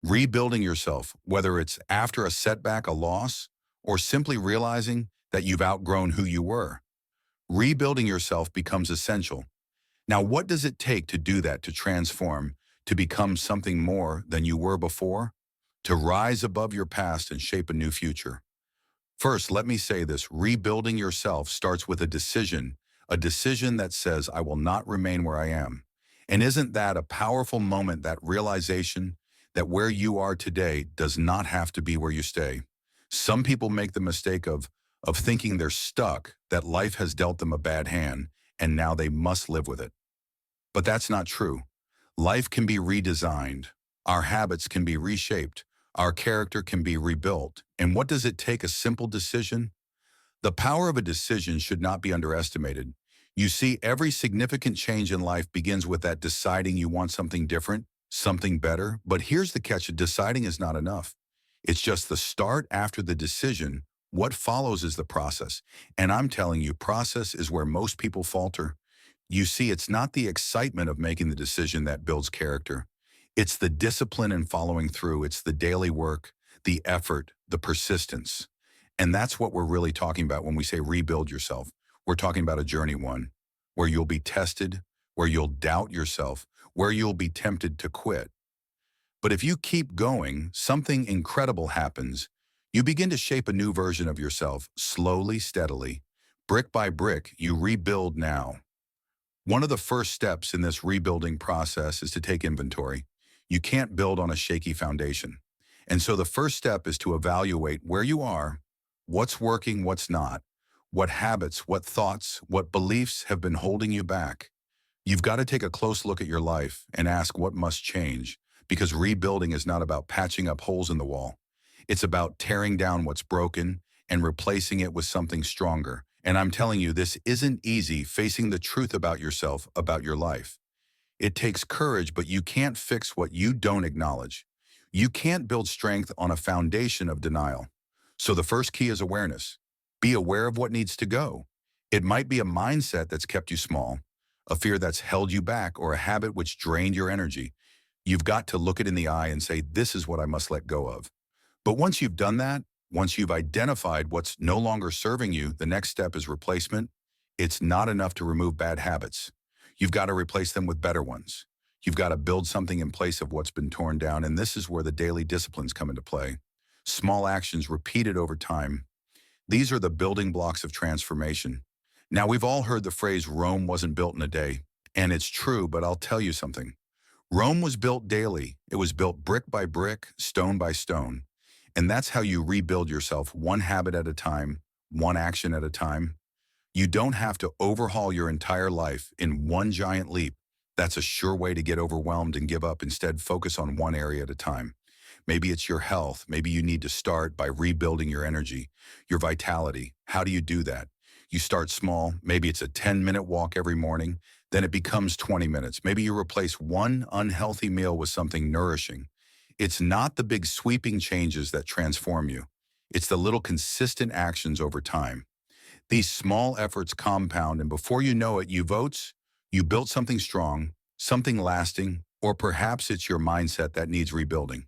Rebuilding yourself, whether it's after a setback, a loss, or simply realizing that you've outgrown who you were, rebuilding yourself becomes essential. Now, what does it take to do that, to transform, to become something more than you were before, to rise above your past and shape a new future? First, let me say this: rebuilding yourself starts with a decision that says, I will not remain where I am. And isn't that a powerful moment, that realization that where you are today does not have to be where you stay? Some people make the mistake of thinking they're stuck, that life has dealt them a bad hand, and now they must live with it. But that's not true. Life can be redesigned. Our habits can be reshaped. Our character can be rebuilt. And what does it take? A simple decision. The power of a decision should not be underestimated. You see, every significant change in life begins with that deciding you want something different, something better. But here's the catch: deciding is not enough. It's just the start. After the decision, what follows is the process. And I'm telling you, process is where most people falter. You see, it's not the excitement of making the decision that builds character. It's the discipline in following through. It's the daily work, the effort, the persistence. And that's what we're really talking about when we say rebuild yourself. We're talking about a journey one, where you'll be tested, where you'll doubt yourself, where you'll be tempted to quit. But if you keep going, something incredible happens. You begin to shape a new version of yourself, slowly, steadily. Brick by brick, you rebuild now. One of the first steps in this rebuilding process is to take inventory. You can't build on a shaky foundation. And so the first step is to evaluate where you are, what's working, what's not, what habits, what thoughts, what beliefs have been holding you back. You've got to take a close look at your life and ask what must change, because rebuilding is not about patching up holes in the wall. It's about tearing down what's broken and replacing it with something stronger. And I'm telling you, this isn't easy, facing the truth about yourself, about your life. It takes courage, but you can't fix what you don't acknowledge. You can't build strength on a foundation of denial. So the first key is awareness. Be aware of what needs to go. It might be a mindset that's kept you small, a fear that's held you back, or a habit which drained your energy. You've got to look it in the eye and say, this is what I must let go of. But once you've done that, once you've identified what's no longer serving you, the next step is replacement. It's not enough to remove bad habits. You've got to replace them with better ones. You've got to build something in place of what's been torn down, and this is where the daily disciplines come into play. Small actions repeated over time. These are the building blocks of transformation. Now, we've all heard the phrase, Rome wasn't built in a day. And it's true, but I'll tell you something. Rome was built daily. It was built brick by brick, stone by stone. And that's how you rebuild yourself, one habit at a time, one action at a time. You don't have to overhaul your entire life in one giant leap. That's a sure way to get overwhelmed and give up. Instead, focus on one area at a time. Maybe it's your health. Maybe you need to start by rebuilding your energy, your vitality. How do you do that? You start small. Maybe it's a 10-minute walk every morning. Then it becomes 20 minutes. Maybe you replace one unhealthy meal with something nourishing. It's not the big sweeping changes that transform you. It's the little consistent actions over time. These small efforts compound, and before you know it, you built something strong, something lasting, or perhaps it's your mindset that needs rebuilding.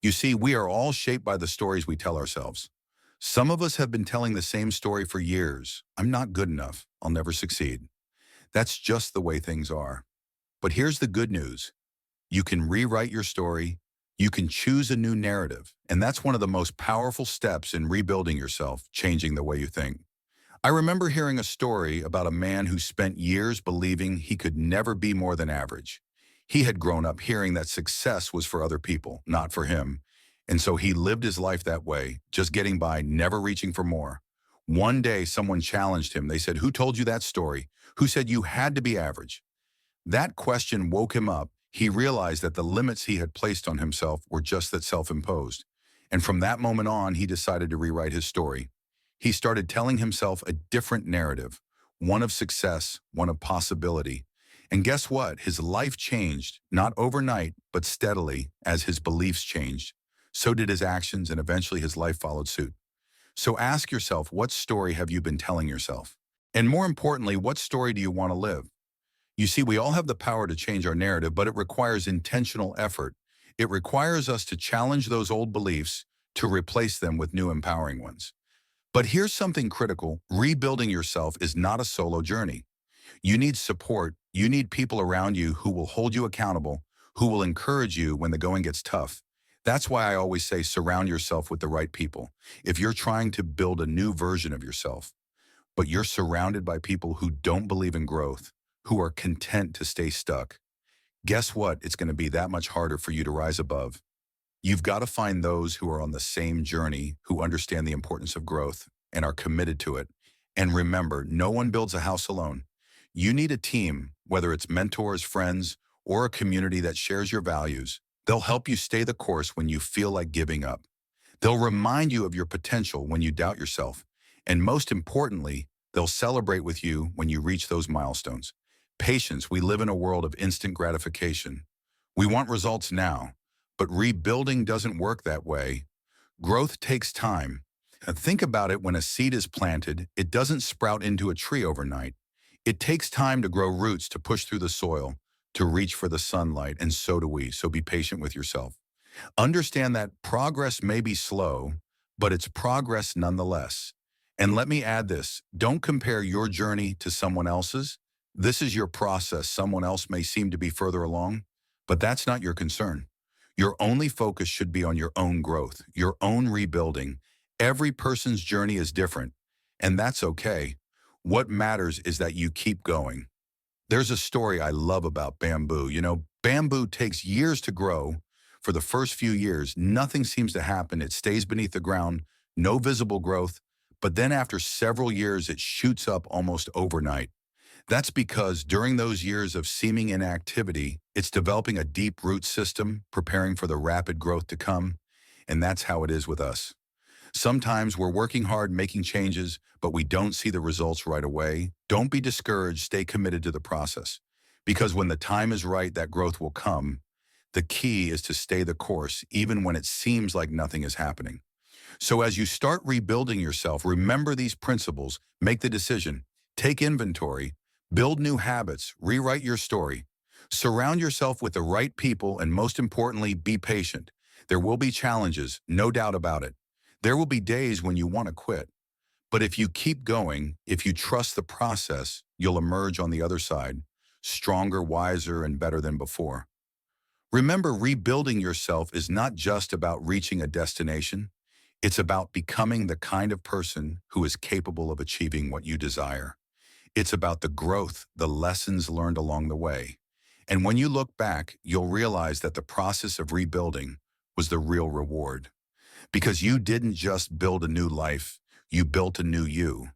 You see, we are all shaped by the stories we tell ourselves. Some of us have been telling the same story for years. I'm not good enough. I'll never succeed. That's just the way things are. But here's the good news. You can rewrite your story. You can choose a new narrative. And that's one of the most powerful steps in rebuilding yourself, changing the way you think. I remember hearing a story about a man who spent years believing he could never be more than average. He had grown up hearing that success was for other people, not for him. And so he lived his life that way, just getting by, never reaching for more. One day, someone challenged him. They said, "Who told you that story? Who said you had to be average?" That question woke him up. He realized that the limits he had placed on himself were just that, self-imposed. And from that moment on, he decided to rewrite his story. He started telling himself a different narrative, one of success, one of possibility. And guess what? His life changed, not overnight, but steadily as his beliefs changed. So did his actions, and eventually his life followed suit. So ask yourself, what story have you been telling yourself? And more importantly, what story do you want to live? You see, we all have the power to change our narrative, but it requires intentional effort. It requires us to challenge those old beliefs to replace them with new empowering ones. But here's something critical. Rebuilding yourself is not a solo journey. You need support. You need people around you who will hold you accountable, who will encourage you when the going gets tough. That's why I always say surround yourself with the right people. If you're trying to build a new version of yourself, but you're surrounded by people who don't believe in growth, who are content to stay stuck, guess what? It's going to be that much harder for you to rise above. You've got to find those who are on the same journey, who understand the importance of growth and are committed to it. And remember, no one builds a house alone. You need a team, whether it's mentors, friends, or a community that shares your values. They'll help you stay the course when you feel like giving up. They'll remind you of your potential when you doubt yourself. And most importantly, they'll celebrate with you when you reach those milestones. Patience. We live in a world of instant gratification. We want results now, but rebuilding doesn't work that way. Growth takes time. And think about it, when a seed is planted, it doesn't sprout into a tree overnight. It takes time to grow roots, to push through the soil, to reach for the sunlight, and so do we. So be patient with yourself. Understand that progress may be slow, but it's progress nonetheless. And let me add this, don't compare your journey to someone else's. This is your process. Someone else may seem to be further along, but that's not your concern. Your only focus should be on your own growth, your own rebuilding. Every person's journey is different, and that's okay. What matters is that you keep going. There's a story I love about bamboo. Bamboo takes years to grow. For the first few years, nothing seems to happen. It stays beneath the ground, no visible growth. But then after several years, it shoots up almost overnight. That's because during those years of seeming inactivity, it's developing a deep root system, preparing for the rapid growth to come. And that's how it is with us. Sometimes we're working hard, making changes, but we don't see the results right away. Don't be discouraged. Stay committed to the process. Because when the time is right, that growth will come. The key is to stay the course, even when it seems like nothing is happening. So as you start rebuilding yourself, remember these principles. Make the decision. Take inventory. Build new habits. Rewrite your story. Surround yourself with the right people, and most importantly, be patient. There will be challenges, no doubt about it. There will be days when you want to quit. But if you keep going, if you trust the process, you'll emerge on the other side, stronger, wiser, and better than before. Remember, rebuilding yourself is not just about reaching a destination. It's about becoming the kind of person who is capable of achieving what you desire. It's about the growth, the lessons learned along the way. And when you look back, you'll realize that the process of rebuilding was the real reward. Because you didn't just build a new life, you built a new you.